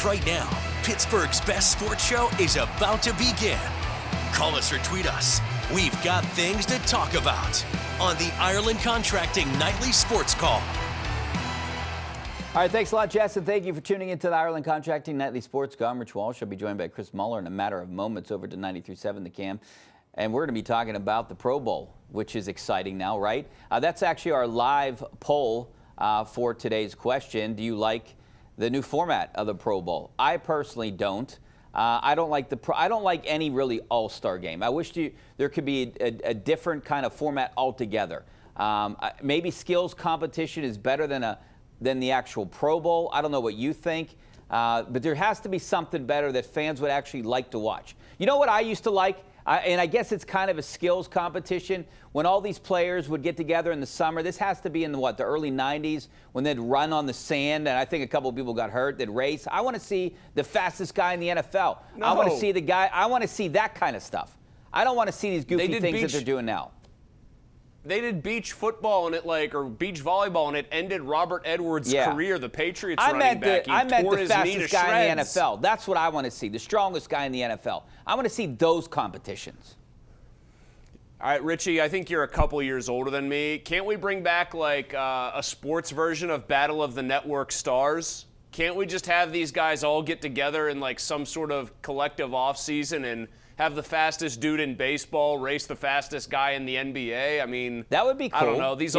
Right now, Pittsburgh's best sports show is about to begin. Call us or tweet us. We've got things to talk about on the Ireland Contracting Nightly Sports Call. All right, thanks a lot, Jess, and thank you for tuning into the Ireland Contracting Nightly Sports Call. I'm Rich Walsh. I'll be joined by Chris Mueller in a matter of moments over to 93.7 The Cam. And we're going to be talking about the Pro Bowl, which is exciting now, right? That's actually our live poll for today's question. Do you like the new format of the Pro Bowl? I personally don't. I don't like any really all-star game. I wish there could be a different kind of format altogether. Maybe skills competition is better than the actual Pro Bowl. I don't know what you think, but there has to be something better that fans would actually like to watch. You know what I used to like? And I guess it's kind of a skills competition. When all these players would get together in the summer, this has to be in the early 90s, when they'd run on the sand, and I think a couple of people got hurt, they'd race. I want to see the fastest guy in the NFL. No. I want to see I want to see that kind of stuff. I don't want to see these goofy things that they're doing now. They did beach football and or beach volleyball, and it ended Robert Edwards' career, the Patriots running back. I meant the fastest guy in the NFL. That's what I want to see, the strongest guy in the NFL. I want to see those competitions. All right, Richie, I think you're a couple years older than me. Can't we bring back a sports version of Battle of the Network Stars? Can't we just have these guys all get together in some sort of collective offseason and have the fastest dude in baseball race the fastest guy in the NBA? I mean, that would be cool. I don't know. These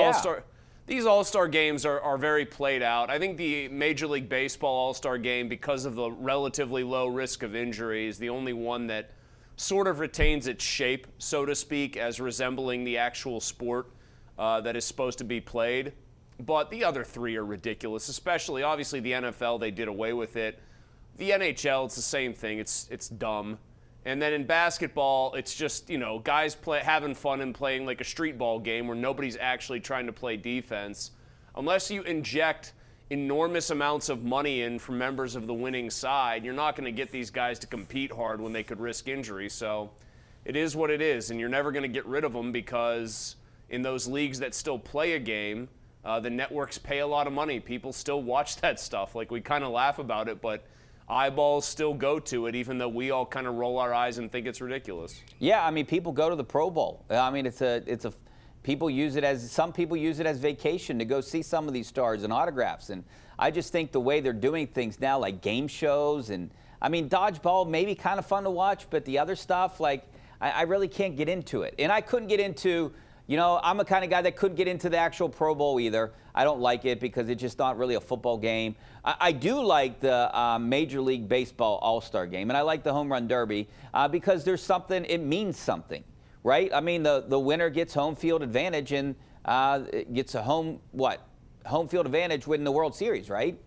all-star games are very played out. I think the Major League Baseball all-star game, because of the relatively low risk of injury, is the only one that sort of retains its shape, so to speak, as resembling the actual sport that is supposed to be played. But the other three are ridiculous, especially, obviously, the NFL, they did away with it. The NHL, it's the same thing. It's dumb. And then in basketball, it's just, guys having fun and playing like a street ball game where nobody's actually trying to play defense. Unless you inject enormous amounts of money in from members of the winning side, you're not going to get these guys to compete hard when they could risk injury. So it is what it is, and you're never going to get rid of them because in those leagues that still play a game, the networks pay a lot of money. People still watch that stuff. We kind of laugh about it, but eyeballs still go to it, even though we all kind of roll our eyes and think it's ridiculous. Yeah, I mean, people go to the Pro Bowl. I mean, some people use it as vacation to go see some of these stars and autographs. And I just think the way they're doing things now, like game shows, and I mean, dodgeball may be kind of fun to watch, but the other stuff, I really can't get into it. And I couldn't get into, I'm the kind of guy that couldn't get into the actual Pro Bowl either. I don't like it because it's just not really a football game. I do like the Major League Baseball All-Star Game, and I like the Home Run Derby because there's something, it means something, right? I mean, the winner gets home field advantage and gets a home field advantage winning the World Series, right?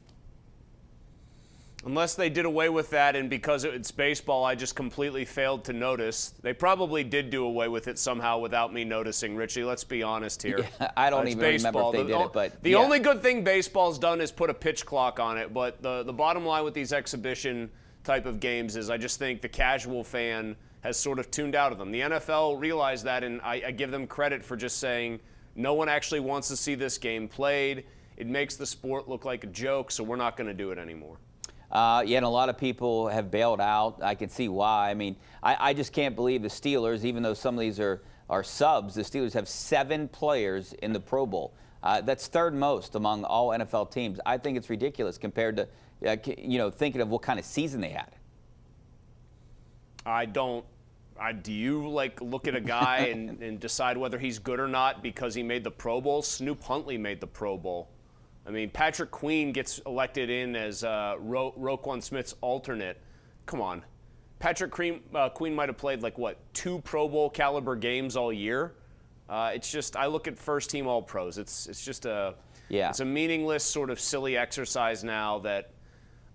Unless they did away with that, and because it's baseball, I just completely failed to notice. They probably did do away with it somehow without me noticing, Richie. Let's be honest here. Yeah, I don't even remember if they did it, but the only good thing baseball's done is put a pitch clock on it. But the bottom line with these exhibition type of games is I just think the casual fan has sort of tuned out of them. The NFL realized that, and I give them credit for just saying no one actually wants to see this game played. It makes the sport look like a joke, so we're not going to do it anymore. And a lot of people have bailed out. I can see why. I mean, I just can't believe the Steelers, even though some of these are subs, the Steelers have 7 players in the Pro Bowl. That's third most among all NFL teams. I think it's ridiculous compared to, thinking of what kind of season they had. Do you look at a guy and decide whether he's good or not because he made the Pro Bowl? Snoop Huntley made the Pro Bowl. I mean, Patrick Queen gets elected in as Roquan Smith's alternate. Come on. Patrick Queen might have played 2 Pro Bowl caliber games all year. It's just, I look at first team all pros. It's just it's a meaningless sort of silly exercise now that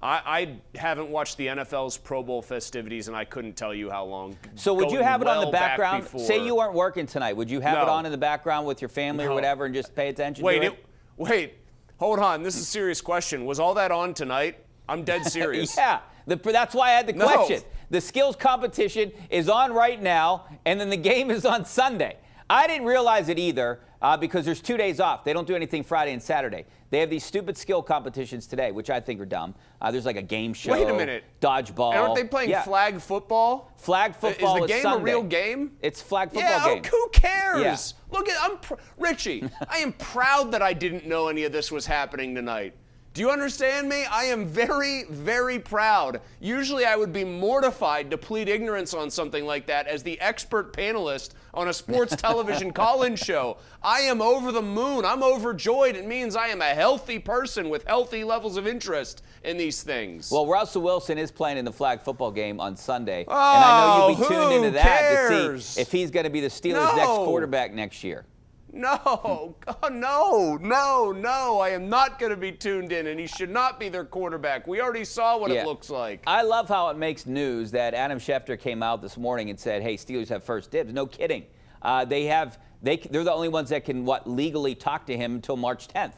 I haven't watched the NFL's Pro Bowl festivities, and I couldn't tell you how long. So would you have it on the background? Say you weren't working tonight. Would you have it on in the background with your family or whatever and just pay attention to it? Wait. Hold on. This is a serious question. Was all that on tonight? I'm dead serious. Yeah. That's why I had the question. The skills competition is on right now, and then the game is on Sunday. I didn't realize it either because there's 2 days off. They don't do anything Friday and Saturday. They have these stupid skill competitions today, which I think are dumb. There's like a game show. Wait a minute. Dodgeball. And aren't they playing flag football? Flag football is the game Sunday. a real game? It's flag football game. Yeah, who cares? Yeah. Look at Richie. I am proud that I didn't know any of this was happening tonight. Do you understand me? I am very, very proud. Usually I would be mortified to plead ignorance on something like that as the expert panelist on a sports television call-in show. I am over the moon. I'm overjoyed. It means I am a healthy person with healthy levels of interest in these things. Well, Russell Wilson is playing in the flag football game on Sunday. And I know you'll be tuned into that to see if he's going to be the Steelers' next quarterback next year. No, no, I am not going to be tuned in, and he should not be their quarterback. We already saw what it looks like. I love how it makes news that Adam Schefter came out this morning and said, hey, Steelers have first dibs. No kidding. They're the only ones that can, legally talk to him until March 10th.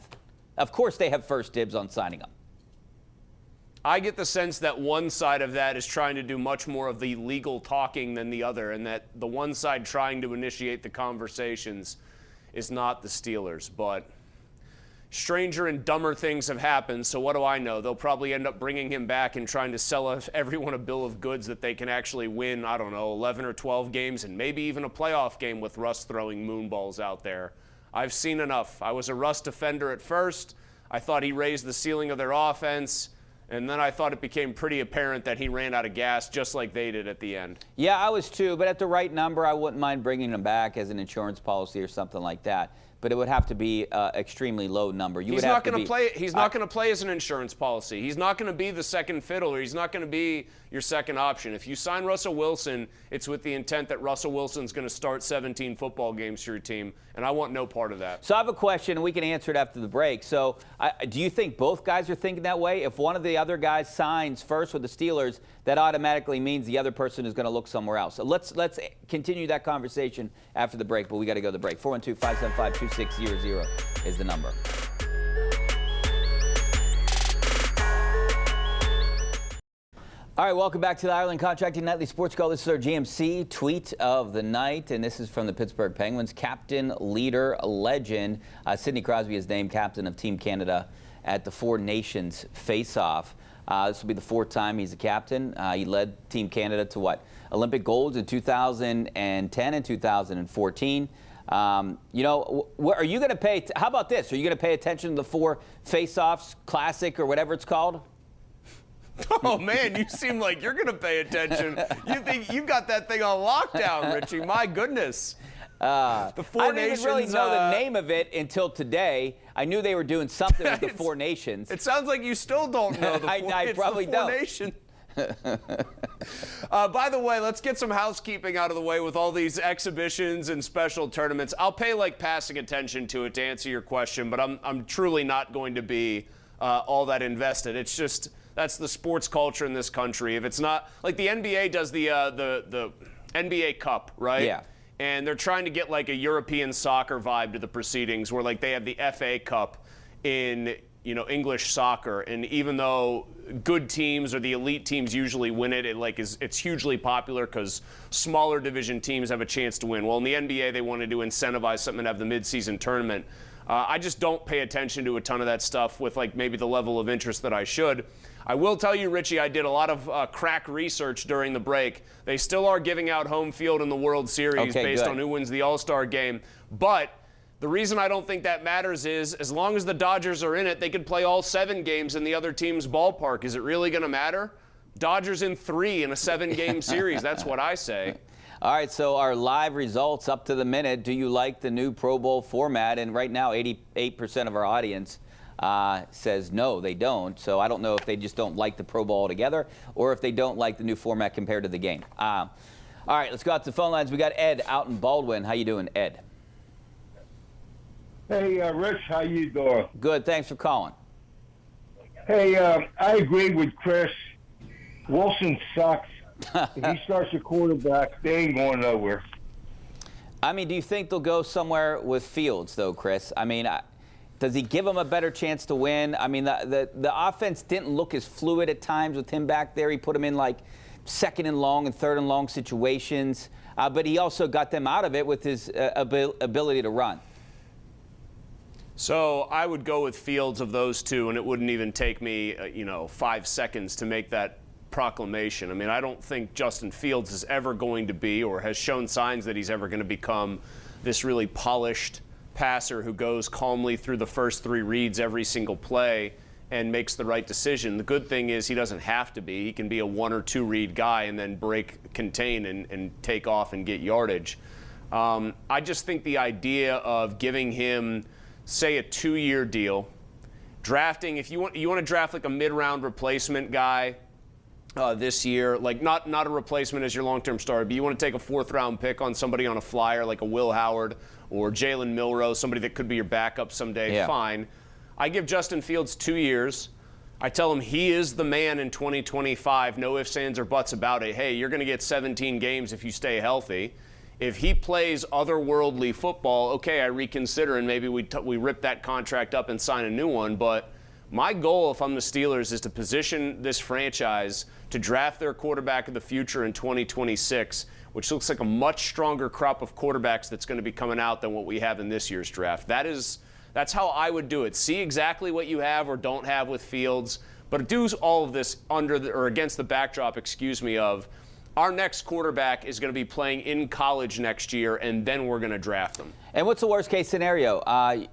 Of course they have first dibs on signing him. I get the sense that one side of that is trying to do much more of the legal talking than the other, and that the one side trying to initiate the conversations is not the Steelers. But stranger and dumber things have happened, so what do I know? They'll probably end up bringing him back and trying to sell everyone a bill of goods that they can actually win, I don't know, 11 or 12 games and maybe even a playoff game with Russ throwing moonballs out there. I've seen enough. I was a Russ defender at first. I thought he raised the ceiling of their offense. And then I thought it became pretty apparent that he ran out of gas just like they did at the end. Yeah, I was too. But at the right number, I wouldn't mind bringing him back as an insurance policy or something like that. But it would have to be an extremely low number. He's not going to play as an insurance policy. He's not going to be the second fiddle, or he's not going to be your second option. If you sign Russell Wilson, it's with the intent that Russell Wilson's going to start 17 football games for your team, and I want no part of that. So I have a question, and we can answer it after the break. So do you think both guys are thinking that way? If one of the other guys signs first with the Steelers, that automatically means the other person is going to look somewhere else. So let's continue that conversation after the break, but we got to go to the break. 412-575-2600 is the number. All right, welcome back to the Ireland Contracting Nightly Sports Call. This is our GMC tweet of the night, and this is from the Pittsburgh Penguins. Captain, leader, legend. Sidney Crosby is named captain of Team Canada at the Four Nations Faceoff. This will be the fourth time he's a captain. He led Team Canada to Olympic golds in 2010 and 2014. Are you going to pay? How about this? Are you going to pay attention to the Four Faceoffs Classic or whatever it's called? Oh, man, you seem like you're going to pay attention. You think you've got that thing on lockdown, Richie. My goodness. The Four Nations. I didn't really know the name of it until today. I knew they were doing something with the Four Nations. It sounds like you still don't know the I probably the Four don't. Nations. By the way, let's get some housekeeping out of the way with all these exhibitions and special tournaments. I'll pay passing attention to it to answer your question, but I'm truly not going to be all that invested. It's just that's the sports culture in this country. If it's not like the NBA does the NBA Cup, right? Yeah. And they're trying to get a European soccer vibe to the proceedings, where they have the FA Cup in English soccer, and even though good teams or the elite teams usually win it, it's hugely popular because smaller division teams have a chance to win. Well, in the NBA, they wanted to incentivize something and have the midseason tournament. I just don't pay attention to a ton of that stuff with maybe the level of interest that I should. I will tell you, Richie, I did a lot of crack research during the break. They still are giving out home field in the World Series based on who wins the All-Star game. But the reason I don't think that matters is as long as the Dodgers are in it, they could play all 7 games in the other team's ballpark. Is it really going to matter? Dodgers in 3 in a 7-game series. That's what I say. All right, so our live results up to the minute. Do you like the new Pro Bowl format? And right now, 88% of our audience says no, they don't. So I don't know if they just don't like the Pro Bowl altogether or if they don't like the new format compared to the game. All right, let's go out to the phone lines. We got Ed out in Baldwin. How you doing, Ed? Hey, Rich, how you doing? Good, thanks for calling. Hey, I agree with Chris. Wilson sucks. If he starts a quarterback, they ain't going nowhere. I mean, do you think they'll go somewhere with Fields, though, Chris? I mean, does he give them a better chance to win? I mean, the offense didn't look as fluid at times with him back there. He put him in second and long and third and long situations. but he also got them out of it with his ability to run. So I would go with Fields of those two, and it wouldn't even take me, 5 seconds to make that proclamation. I mean, I don't think Justin Fields is ever going to be, or has shown signs that he's ever going to become, this really polished passer who goes calmly through the first 3 reads every single play and makes the right decision. The good thing is he doesn't have to be. He can be a 1 or 2 read guy and then break, contain, and take off and get yardage. I just think the idea of giving him, say, a 2-year deal, drafting, if you want to draft like a mid-round replacement guy this year, like not a replacement as your long-term starter, but you want to take a 4th-round pick on somebody on a flyer like a Will Howard or Jalen Milroe, somebody that could be your backup someday, fine. I give Justin Fields 2 years. I tell him he is the man in 2025, no ifs, ands, or buts about it. Hey, you're going to get 17 games if you stay healthy. If he plays otherworldly football, okay, I reconsider, and maybe we rip that contract up and sign a new one. But my goal, if I'm the Steelers, is to position this franchise to draft their quarterback of the future in 2026, which looks like a much stronger crop of quarterbacks that's going to be coming out than what we have in this year's draft. That's how I would do it. See exactly what you have or don't have with Fields, but do all of this against the backdrop, of our next quarterback is going to be playing in college next year, and then we're going to draft them. And what's the worst-case scenario?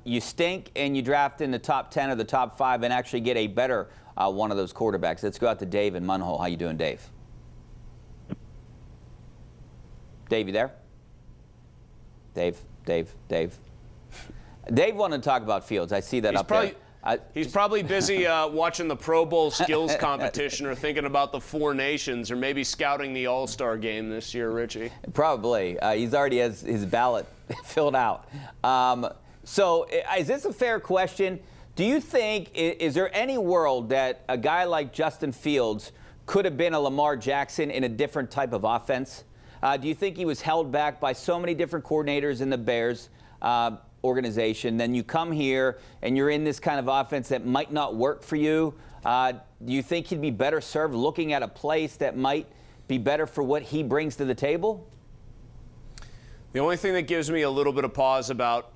You stink and you draft in the top 10 or the top 5 and actually get a better one of those quarterbacks. Let's go out to Dave in Munhole. How you doing, Dave? Dave, you there? Dave. Dave wanted to talk about Fields. I see that there. He's probably busy watching the Pro Bowl skills competition or thinking about the 4 nations or maybe scouting the All-Star game this year, Richie. Probably. He's already has his ballot filled out. So is this a fair question? Do you think, is there any world that a guy like Justin Fields could have been a Lamar Jackson in a different type of offense? Do you think he was held back by so many different coordinators in the Bears organization? Then you come here and you're in this kind of offense that might not work for you. Do you think he'd be better served looking at a place that might be better for what he brings to the table? The only thing that gives me a little bit of pause about,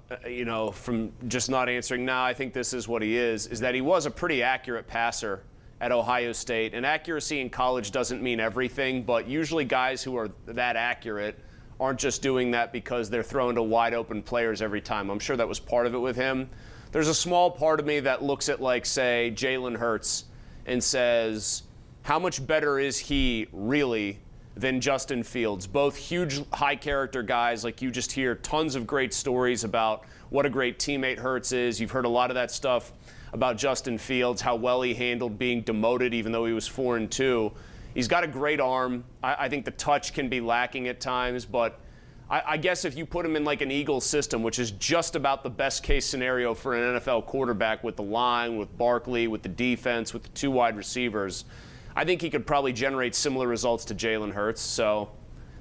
from just not answering now, I think this is what he is that he was a pretty accurate passer at Ohio State. And accuracy in college doesn't mean everything, but usually guys who are that accurate aren't just doing that because they're throwing to wide open players every time. I'm sure that was part of it with him. There's a small part of me that looks at, like, say, Jalen Hurts and says, how much better is he really than Justin Fields? Both huge high character guys. Like, you just hear tons of great stories about what a great teammate Hurts is. You've heard a lot of that stuff about Justin Fields, how well he handled being demoted even though he was 4-2. He's got a great arm. I think the touch can be lacking at times, but I guess if you put him in like an Eagles system, which is just about the best case scenario for an NFL quarterback, with the line, with Barkley, with the defense, with the 2 wide receivers, I think he could probably generate similar results to Jalen Hurts. So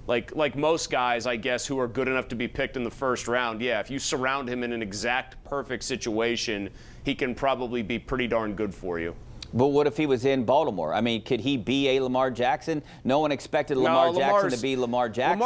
like most guys, I guess, who are good enough to be picked in the first round, yeah, if you surround him in an exact perfect situation, he can probably be pretty darn good for you. But what if he was in Baltimore? I mean, could he be a Lamar Jackson? No one expected Lamar Jackson to be Lamar Jackson.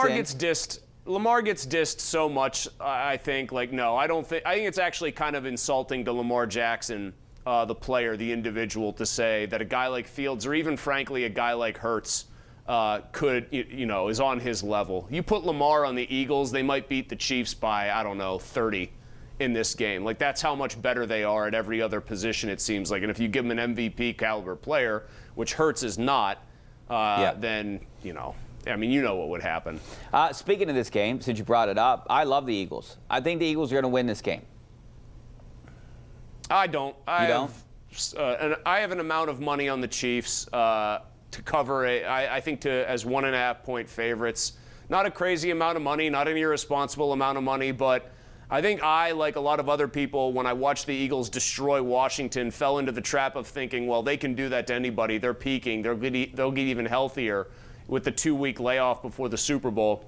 Lamar gets dissed so much, I think. Like, no, I think it's actually kind of insulting to Lamar Jackson, the player, the individual, to say that a guy like Fields, or even frankly a guy like Hurts, is on his level. You put Lamar on the Eagles, they might beat the Chiefs by, 30 in this game. Like, that's how much better they are at every other position, it seems like. And if you give them an MVP caliber player, which Hurts is not, then, you know what would happen. Speaking of this game, since you brought it up, I love the Eagles. I think the Eagles are going to win this game. I don't. You don't? I have an amount of money on the Chiefs to cover I think as 1.5-point favorites. Not a crazy amount of money, not an irresponsible amount of money, but I think like a lot of other people, when I watched the Eagles destroy Washington, fell into the trap of thinking, well, they can do that to anybody. They're peaking. They'll get even healthier with the 2-week layoff before the Super Bowl.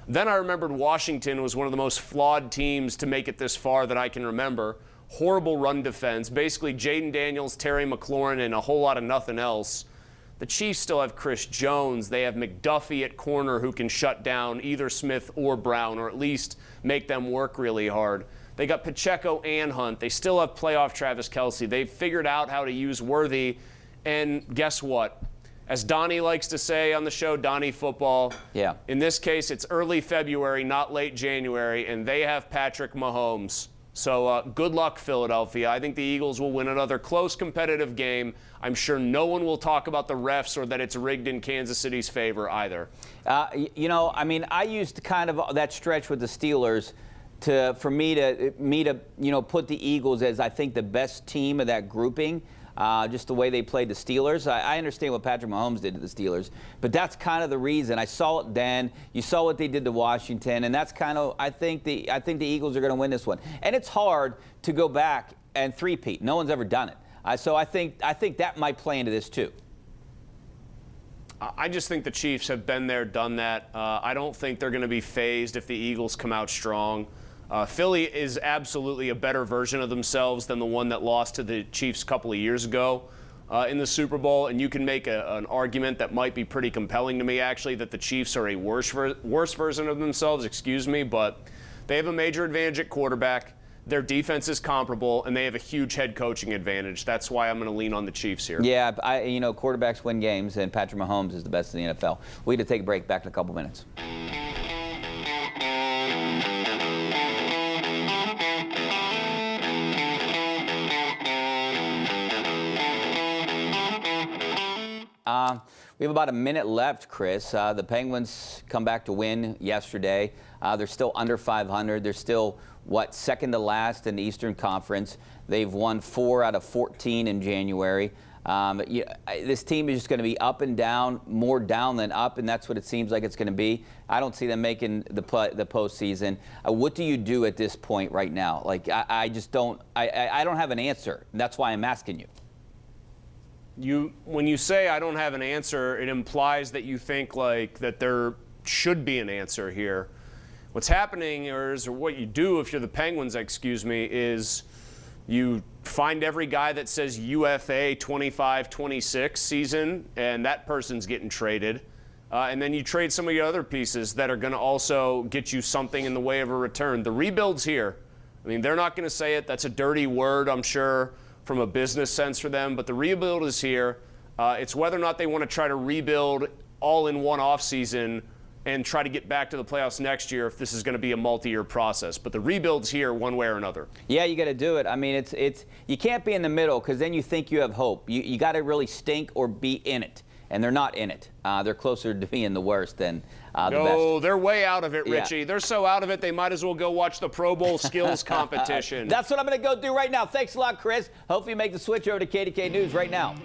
Then I remembered Washington was one of the most flawed teams to make it this far that I can remember. Horrible run defense. Basically, Jaden Daniels, Terry McLaurin, and a whole lot of nothing else. The Chiefs still have Chris Jones. They have McDuffie at corner who can shut down either Smith or Brown, or at least make them work really hard. They got Pacheco and Hunt. They still have playoff Travis Kelce. They've figured out how to use Worthy. And guess what? As Donnie likes to say on the show, Donnie Football, yeah. In this case, it's early February, not late January, and they have Patrick Mahomes. So good luck, Philadelphia. I think the Eagles will win another close, competitive game. I'm sure no one will talk about the refs or that it's rigged in Kansas City's favor either. You know, I mean, I used kind of that stretch with the Steelers for me to put the Eagles as I think the best team of that grouping. Just the way they played the Steelers. I understand what Patrick Mahomes did to the Steelers, but that's kind of the reason. I saw it then. You saw what they did to Washington, and that's kind of I think the Eagles are going to win this one. And it's hard to go back and three-peat. No one's ever done it. So I think that might play into this too. I just think the Chiefs have been there, done that. I don't think they're going to be fazed if the Eagles come out strong. Philly is absolutely a better version of themselves than the one that lost to the Chiefs a couple of years ago in the Super Bowl, and you can make an argument that might be pretty compelling to me, actually, that the Chiefs are a worse version of themselves, but they have a major advantage at quarterback. Their defense is comparable, and they have a huge head coaching advantage. That's why I'm going to lean on the Chiefs here. Yeah, quarterbacks win games, and Patrick Mahomes is the best in the NFL. We need to take a break. Back in a couple minutes. We have about a minute left, Chris. The Penguins come back to win yesterday. They're still under 500. They're still, second to last in the Eastern Conference. They've won 4 out of 14 in January. This team is just going to be up and down, more down than up, and that's what it seems like it's going to be. I don't see them making the postseason. What do you do at this point right now? Like, I just don't. I don't have an answer. That's why I'm asking you. When you say I don't have an answer, it implies that you think that there should be an answer here. What's happening or what you do if you're the Penguins, is you find every guy that says UFA 25-26 season, and that person's getting traded. And then you trade some of your other pieces that are going to also get you something in the way of a return. The rebuild's here. I mean, they're not going to say it. That's a dirty word, I'm sure, from a business sense for them, but the rebuild is here. It's whether or not they want to try to rebuild all in one offseason and try to get back to the playoffs next year if this is going to be a multi-year process. But the rebuild's here one way or another. Yeah, you got to do it. I mean, it's you can't be in the middle because then you think you have hope. You got to really stink or be in it. And they're not in it. They're closer to being the worst than the best. No, they're way out of it, Richie. Yeah. They're so out of it, they might as well go watch the Pro Bowl skills competition. That's what I'm going to go do right now. Thanks a lot, Chris. Hopefully you make the switch over to KDK News right now.